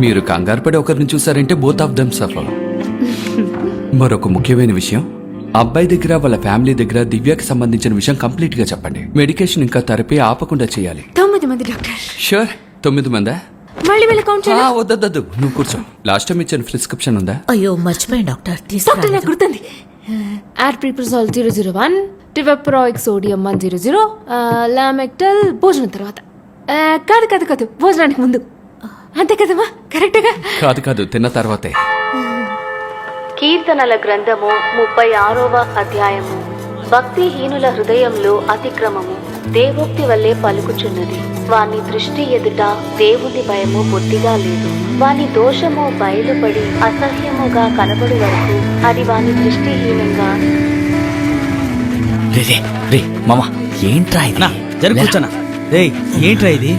మీరు కంగారు పడి ఒకరిని చూసారంటే బోత్ ఆఫ్ దెమ్ సఫర్. మరొక ముఖ్యమైన విషయం, అబ్బాయి దగ్గర వాళ్ళ ఫ్యామిలీ దగ్గర దివ్యకి సంబంధించిన విషయం కంప్లీట్ గా చెప్పండి. మెడికేషన్ ఇంకా థెరపీ ఆపకుండా చేయాలి. 9 మంది డాక్టర్. షూర్. 9 మందా? మళ్ళీ వెళ్ళి కౌంట్ చేయాలి. వద్దొద్దు, నువ్వు కూర్చో. లాస్ట్ టైం ఇచ్చిన ప్రిస్క్రిప్షన్ ఉందా? అయ్యో మర్చిపోయాను డాక్టర్. డాక్టర్ నాకు గుర్తుంది. ఆర్ట్రిప్రిజాల్ 001, టివెప్రాయిక్ సోడియం 100, లామెక్టల్ భోజనం తర్వాత. కాదు భోజనానికి ముందు. అంతే కదమ్మా? కరెక్ట్గా? కాదు, తిన్న తర్వాతే. కీర్తనల గ్రంథము 36వ అధ్యాయము. భక్తిహీనుల హృదయంలో అతిక్రమము దేవోక్తి వల్లే పలుకుచున్నది. వాని దృష్టి ఎదుట దేవుని భయము బొత్తిగా లేదు. వాని దోషము బయలుపడి అసహ్యముగా కనబడు వరకు అది వాని దృష్టిహీనంగా. రే మామ ఏంట్రా ఇది? జరుగుతున్నా రే ఏంట్రా ఇది?